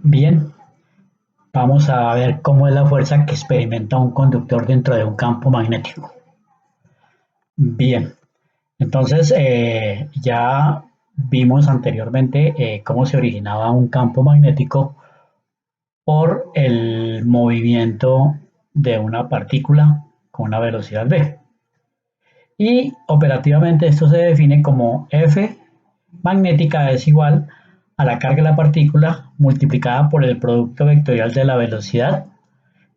Bien, vamos a ver cómo es la fuerza que experimenta un conductor dentro de un campo magnético. Bien, entonces ya vimos anteriormente cómo se originaba un campo magnético por el movimiento de una partícula con una velocidad v. Y operativamente esto se define como F magnética es igual a la carga de la partícula multiplicada por el producto vectorial de la velocidad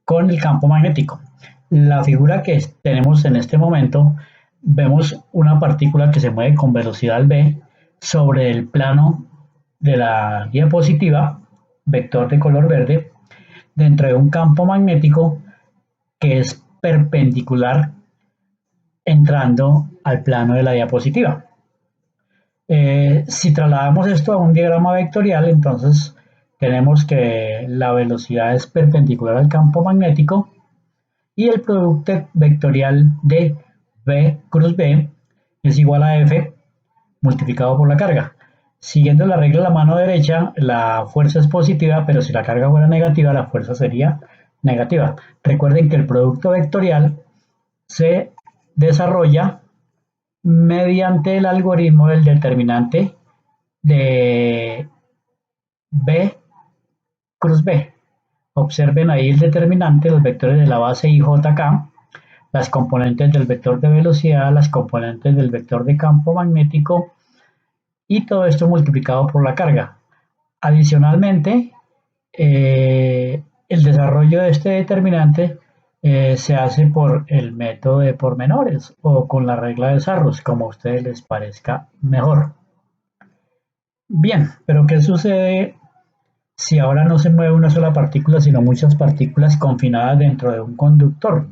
con el campo magnético. La figura que tenemos en este momento, vemos una partícula que se mueve con velocidad v sobre el plano de la diapositiva, vector de color verde, dentro de un campo magnético que es perpendicular entrando al plano de la diapositiva. Si trasladamos esto a un diagrama vectorial, entonces tenemos que la velocidad es perpendicular al campo magnético y el producto vectorial de V cruz B es igual a F multiplicado por la carga. Siguiendo la regla de la mano derecha, la fuerza es positiva, pero si la carga fuera negativa, la fuerza sería negativa. Recuerden que el producto vectorial se desarrolla mediante el algoritmo del determinante de B cruz B. Observen ahí el determinante, los vectores de la base i, j, k, las componentes del vector de velocidad, las componentes del vector de campo magnético y todo esto multiplicado por la carga. Adicionalmente, el desarrollo de este determinante se hace por el método de pormenores o con la regla de Sarrus, como a ustedes les parezca mejor. Bien, pero ¿qué sucede si ahora no se mueve una sola partícula, sino muchas partículas confinadas dentro de un conductor?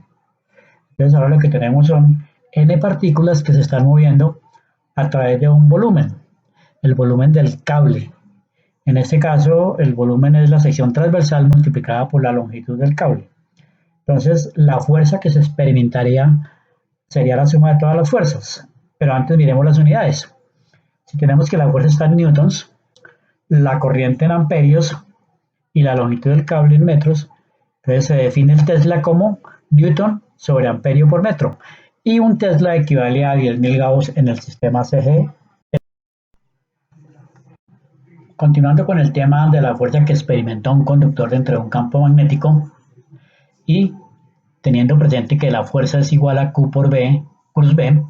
Entonces ahora lo que tenemos son n partículas que se están moviendo a través de un volumen, el volumen del cable. En este caso, el volumen es la sección transversal multiplicada por la longitud del cable. Entonces, la fuerza que se experimentaría sería la suma de todas las fuerzas. Pero antes miremos las unidades. Si tenemos que la fuerza está en newtons, la corriente en amperios y la longitud del cable en metros, entonces se define el Tesla como newton sobre amperio por metro. Y un Tesla equivale a 10.000 Gauss en el sistema CG. Continuando con el tema de la fuerza que experimenta un conductor dentro de un campo magnético y teniendo presente que la fuerza es igual a Q por B, cruz B,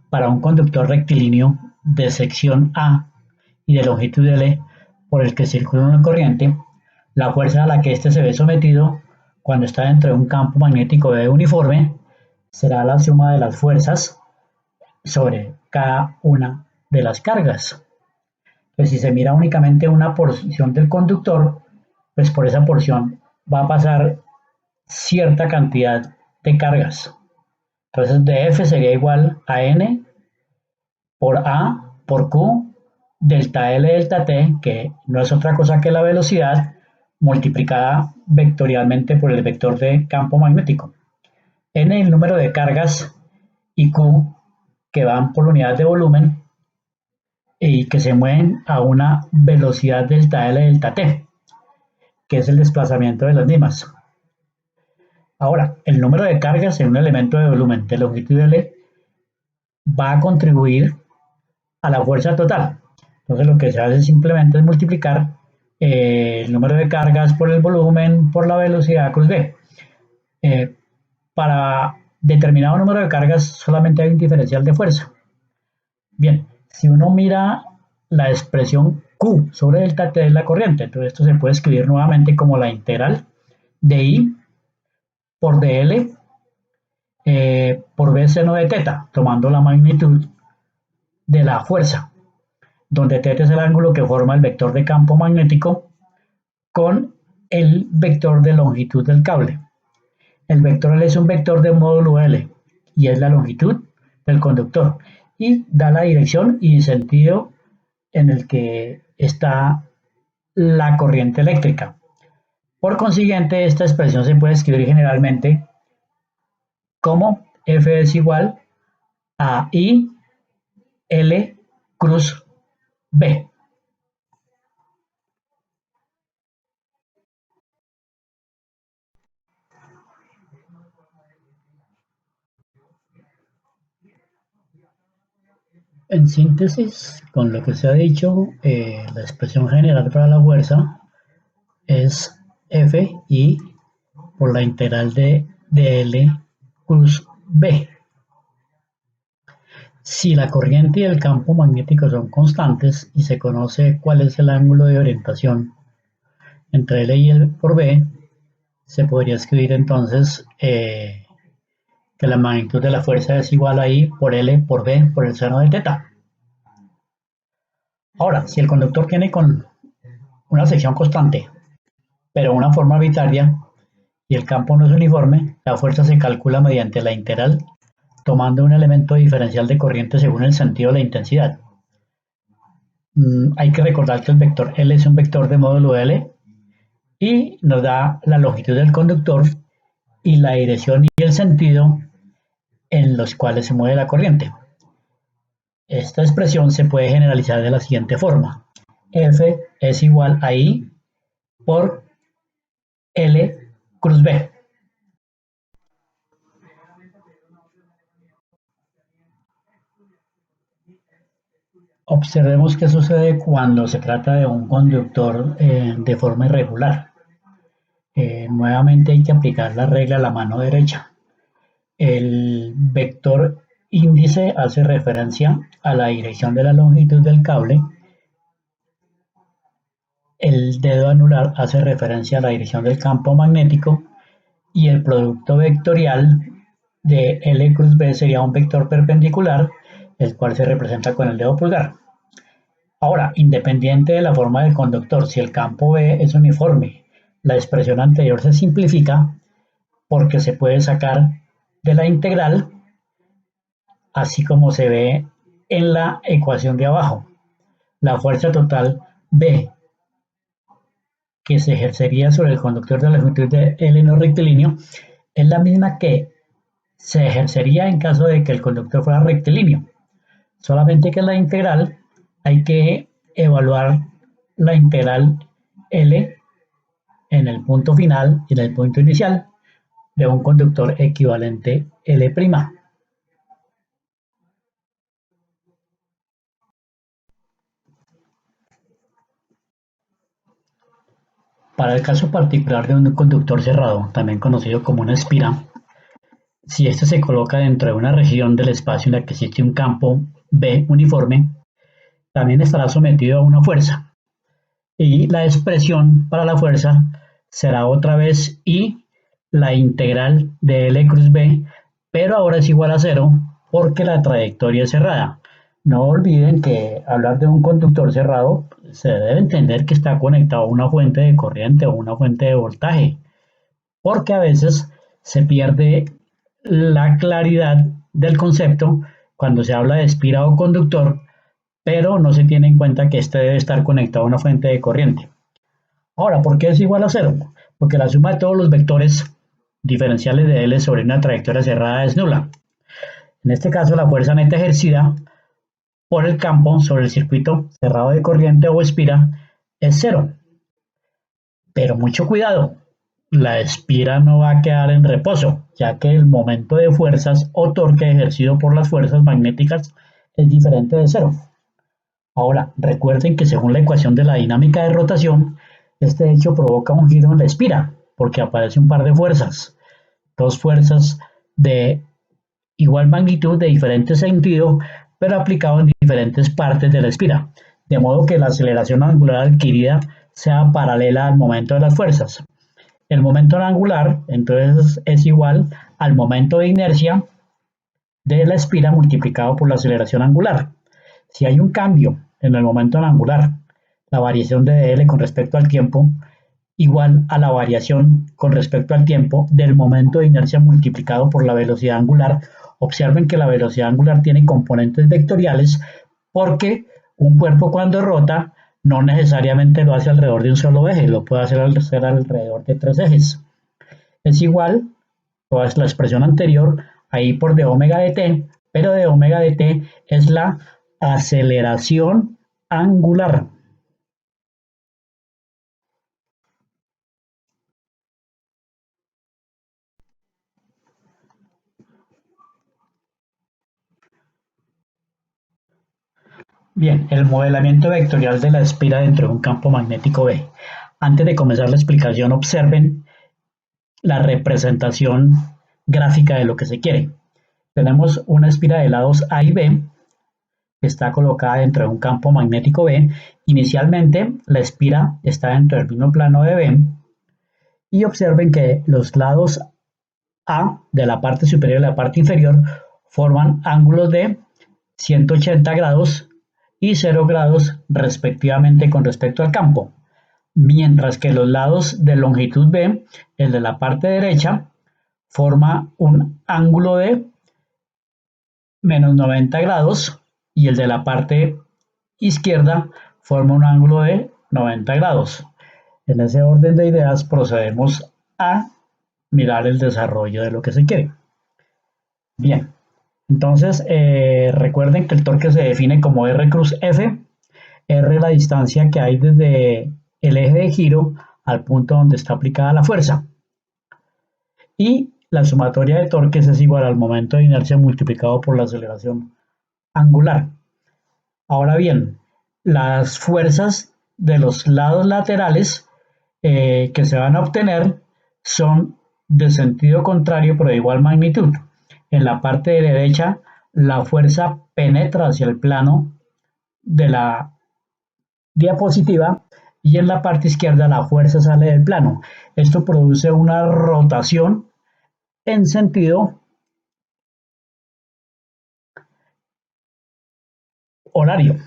para un conductor rectilíneo de sección A y de longitud L por el que circula una corriente, la fuerza a la que éste se ve sometido cuando está dentro de un campo magnético B uniforme será la suma de las fuerzas sobre cada una de las cargas. Pues si se mira únicamente una porción del conductor, pues por esa porción va a pasar cierta cantidad de cargas. Entonces df sería igual a n por a por q delta L delta T, que no es otra cosa que la velocidad multiplicada vectorialmente por el vector de campo magnético. N el número de cargas y Q que van por unidad de volumen y que se mueven a una velocidad delta L delta T, que es el desplazamiento de las mismas. Ahora, el número de cargas en un elemento de volumen de longitud L va a contribuir a la fuerza total. Entonces lo que se hace simplemente es multiplicar el número de cargas por el volumen por la velocidad cruz B. Para determinado número de cargas solamente hay un diferencial de fuerza. Bien, si uno mira la expresión Q sobre delta T de la corriente, entonces esto se puede escribir nuevamente como la integral de I por dl por B seno de teta, tomando la magnitud de la fuerza, donde θ es el ángulo que forma el vector de campo magnético con el vector de longitud del cable. El vector L es un vector de módulo L y es la longitud del conductor y da la dirección y sentido en el que está la corriente eléctrica. Por consiguiente, esta expresión se puede escribir generalmente como F es igual a I L cruz B. En síntesis, con lo que se ha dicho, la expresión general para la fuerza es F I por la integral de dl cruz B. Si la corriente y el campo magnético son constantes y se conoce cuál es el ángulo de orientación entre L y L por B, se podría escribir entonces que la magnitud de la fuerza es igual a I por L por B por el seno de teta. Ahora, si el conductor tiene con una sección constante, pero una forma arbitraria, y el campo no es uniforme, la fuerza se calcula mediante la integral tomando un elemento diferencial de corriente según el sentido de la intensidad. Hay que recordar que el vector L es un vector de módulo L y nos da la longitud del conductor y la dirección y el sentido en los cuales se mueve la corriente. Esta expresión se puede generalizar de la siguiente forma. F es igual a I por L cruz B. Observemos qué sucede cuando se trata de un conductor de forma irregular. Nuevamente hay que aplicar la regla a la mano derecha. El vector índice hace referencia a la dirección de la longitud del cable. El dedo anular hace referencia a la dirección del campo magnético y el producto vectorial de L cruz B sería un vector perpendicular, el cual se representa con el dedo pulgar. Ahora, independiente de la forma del conductor, si el campo B es uniforme, la expresión anterior se simplifica porque se puede sacar de la integral, así como se ve en la ecuación de abajo. La fuerza total B que se ejercería sobre el conductor de la longitud de L no rectilíneo es la misma que se ejercería en caso de que el conductor fuera rectilíneo. Solamente que en la integral hay que evaluar la integral L en el punto final y en el punto inicial de un conductor equivalente L'. Para el caso particular de un conductor cerrado, también conocido como una espira, si éste se coloca dentro de una región del espacio en la que existe un campo B uniforme, también estará sometido a una fuerza. Y la expresión para la fuerza será otra vez I, la integral de L cruz B, pero ahora es igual a cero porque la trayectoria es cerrada. No olviden que hablar de un conductor cerrado se debe entender que está conectado a una fuente de corriente o una fuente de voltaje, porque a veces se pierde la claridad del concepto cuando se habla de espira o conductor, pero no se tiene en cuenta que este debe estar conectado a una fuente de corriente. Ahora, ¿por qué es igual a cero? Porque la suma de todos los vectores diferenciales de L sobre una trayectoria cerrada es nula. En este caso, la fuerza neta ejercida por el campo sobre el circuito cerrado de corriente o espira es cero. Pero mucho cuidado, la espira no va a quedar en reposo, ya que el momento de fuerzas o torque ejercido por las fuerzas magnéticas es diferente de cero. Ahora, recuerden que según la ecuación de la dinámica de rotación, este hecho provoca un giro en la espira, porque aparece un par de fuerzas, dos fuerzas de igual magnitud de diferente sentido, pero aplicado en diferentes partes de la espira, de modo que la aceleración angular adquirida sea paralela al momento de las fuerzas. El momento angular, entonces, es igual al momento de inercia de la espira multiplicado por la aceleración angular. Si hay un cambio en el momento angular, la variación de dl con respecto al tiempo igual a la variación con respecto al tiempo del momento de inercia multiplicado por la velocidad angular. Observen que la velocidad angular tiene componentes vectoriales porque un cuerpo cuando rota no necesariamente lo hace alrededor de un solo eje, lo puede hacer alrededor de tres ejes. Es igual, toda la expresión anterior, ahí por de omega de t, pero de omega de t es la aceleración angular. Bien, el modelamiento vectorial de la espira dentro de un campo magnético B. Antes de comenzar la explicación, observen la representación gráfica de lo que se quiere. Tenemos una espira de lados A y B que está colocada dentro de un campo magnético B. Inicialmente, la espira está dentro del mismo plano de B y observen que los lados A de la parte superior y la parte inferior forman ángulos de 180 grados y 0 grados respectivamente con respecto al campo, mientras que los lados de longitud B, el de la parte derecha, forma un ángulo de menos 90 grados y el de la parte izquierda forma un ángulo de 90 grados. En ese orden de ideas procedemos a mirar el desarrollo de lo que se quiere. Bien, entonces recuerden que el torque se define como R cruz F. R es la distancia que hay desde el eje de giro al punto donde está aplicada la fuerza. Y la sumatoria de torques es igual al momento de inercia multiplicado por la aceleración angular. Ahora bien, las fuerzas de los lados laterales que se van a obtener son de sentido contrario pero de igual magnitud. En la parte derecha, la fuerza penetra hacia el plano de la diapositiva y en la parte izquierda la fuerza sale del plano. Esto produce una rotación en sentido horario,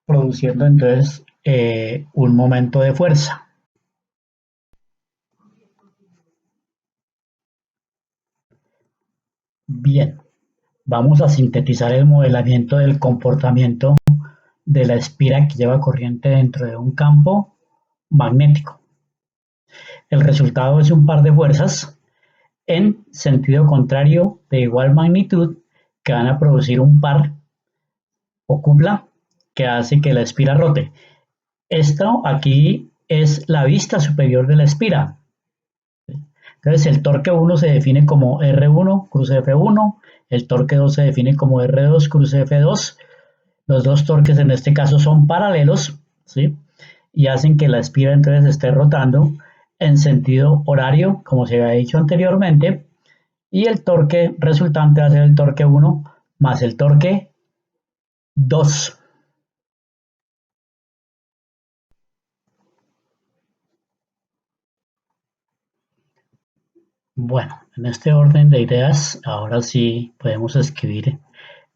produciendo entonces un momento de fuerza. Bien, vamos a sintetizar el modelamiento del comportamiento de la espira que lleva corriente dentro de un campo magnético. El resultado es un par de fuerzas en sentido contrario de igual magnitud que van a producir un par o cupla que hace que la espira rote. Esto aquí es la vista superior de la espira. Entonces el torque 1 se define como R1 cruz F1, el torque 2 se define como R2 cruz F2. Los dos torques en este caso son paralelos, ¿sí? Y hacen que la espira entonces esté rotando en sentido horario, como se había dicho anteriormente, y el torque resultante va a ser el torque 1 más el torque 2. Bueno, en este orden de ideas, ahora sí podemos escribir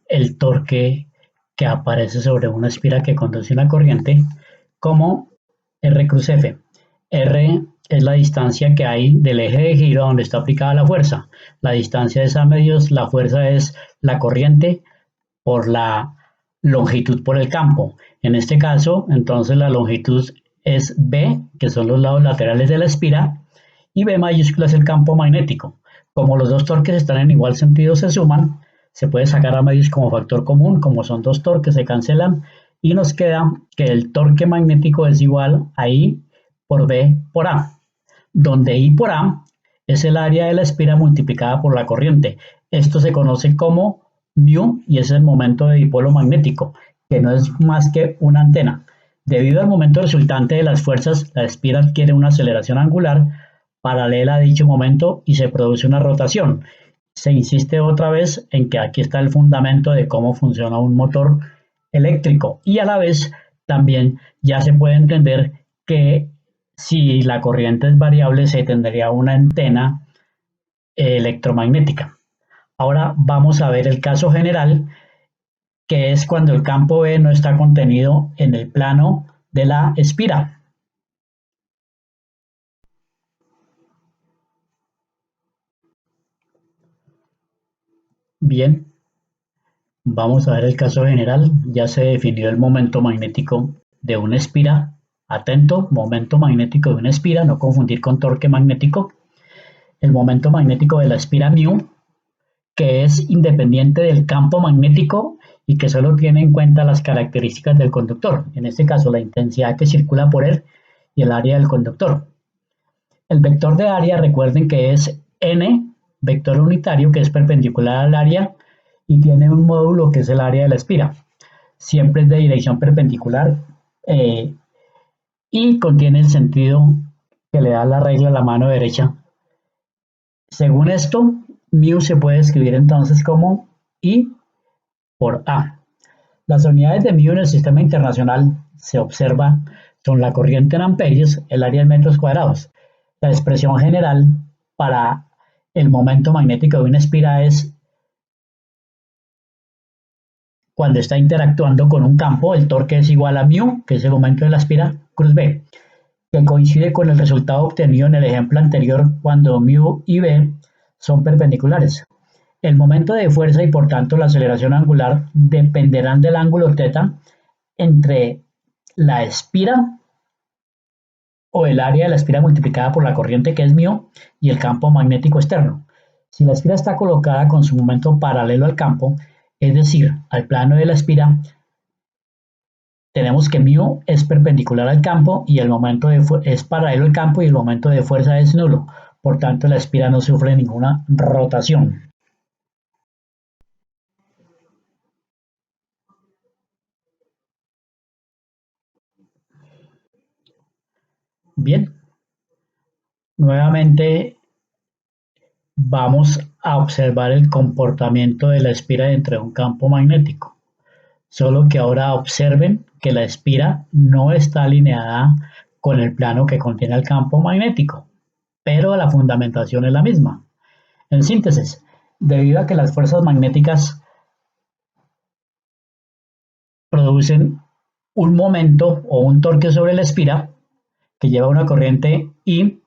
el torque que aparece sobre una espira que conduce una corriente como R cruz F. R es la distancia que hay del eje de giro donde está aplicada la fuerza. La distancia es a medios, la fuerza es la corriente por la longitud por el campo. En este caso, entonces la longitud es B, que son los lados laterales de la espira, y B mayúscula es el campo magnético. Como los dos torques están en igual sentido, se suman, se puede sacar a medios como factor común, como son dos torques, se cancelan, y nos queda que el torque magnético es igual a I por B por A, donde I por A es el área de la espira multiplicada por la corriente. Esto se conoce como mu y es el momento de dipolo magnético, que no es más que una antena. Debido al momento resultante de las fuerzas, la espira adquiere una aceleración angular paralela a dicho momento y se produce una rotación. Se insiste otra vez en que aquí está el fundamento de cómo funciona un motor eléctrico y a la vez también ya se puede entender que si la corriente es variable se tendría una antena electromagnética. Ahora vamos a ver el caso general, que es cuando el campo B no está contenido en el plano de la espira. Bien, vamos a ver el caso general. Ya se definió el momento magnético de una espira. Atento, momento magnético de una espira, no confundir con torque magnético. El momento magnético de la espira mu, que es independiente del campo magnético y que solo tiene en cuenta las características del conductor, en este caso la intensidad que circula por él y el área del conductor. El vector de área, recuerden que es n, vector unitario, que es perpendicular al área, y tiene un módulo que es el área de la espira. Siempre es de dirección perpendicular eh, y contiene el sentido que le da la regla a la mano derecha. Según esto, mu se puede escribir entonces como I por A. Las unidades de mu en el sistema internacional se observa son la corriente en amperios, el área en metros cuadrados. La expresión general para el momento magnético de una espira es cuando está interactuando con un campo, el torque es igual a mu, que es el momento de la espira, cruz B, que coincide con el resultado obtenido en el ejemplo anterior cuando mu y B son perpendiculares. El momento de fuerza y por tanto la aceleración angular dependerán del ángulo θ entre la espira o el área de la espira multiplicada por la corriente que es mu y el campo magnético externo. Si la espira está colocada con su momento paralelo al campo, es decir, al plano de la espira, tenemos que mu es perpendicular al campo y el momento es paralelo al campo y el momento de fuerza es nulo. Por tanto, la espira no sufre ninguna rotación. Bien, nuevamente vamos a observar el comportamiento de la espira dentro de un campo magnético. Solo que ahora observen que la espira no está alineada con el plano que contiene el campo magnético, pero la fundamentación es la misma. En síntesis, debido a que las fuerzas magnéticas producen un momento o un torque sobre la espira que lleva una corriente I,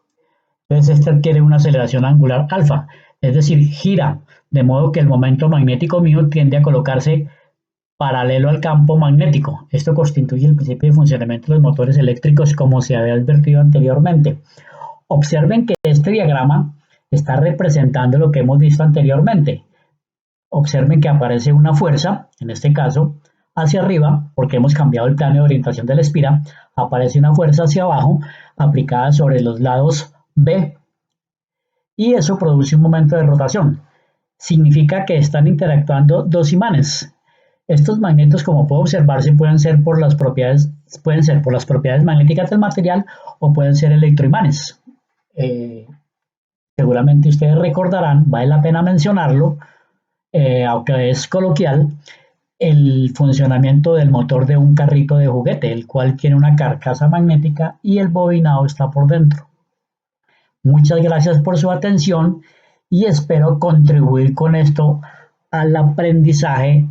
entonces este adquiere una aceleración angular alfa, es decir, gira, de modo que el momento magnético μ tiende a colocarse paralelo al campo magnético. Esto constituye el principio de funcionamiento de los motores eléctricos como se había advertido anteriormente. Observen que este diagrama está representando lo que hemos visto anteriormente. Observen que aparece una fuerza, en este caso, hacia arriba, porque hemos cambiado el plano de orientación de la espira, aparece una fuerza hacia abajo aplicada sobre los lados B y eso produce un momento de rotación. Significa que están interactuando dos imanes. Estos magnetos, como puede observarse, pueden ser por las propiedades magnéticas del material o pueden ser electroimanes. Seguramente ustedes recordarán, vale la pena mencionarlo, aunque es coloquial, el funcionamiento del motor de un carrito de juguete, el cual tiene una carcasa magnética y el bobinado está por dentro. Muchas gracias por su atención y espero contribuir con esto al aprendizaje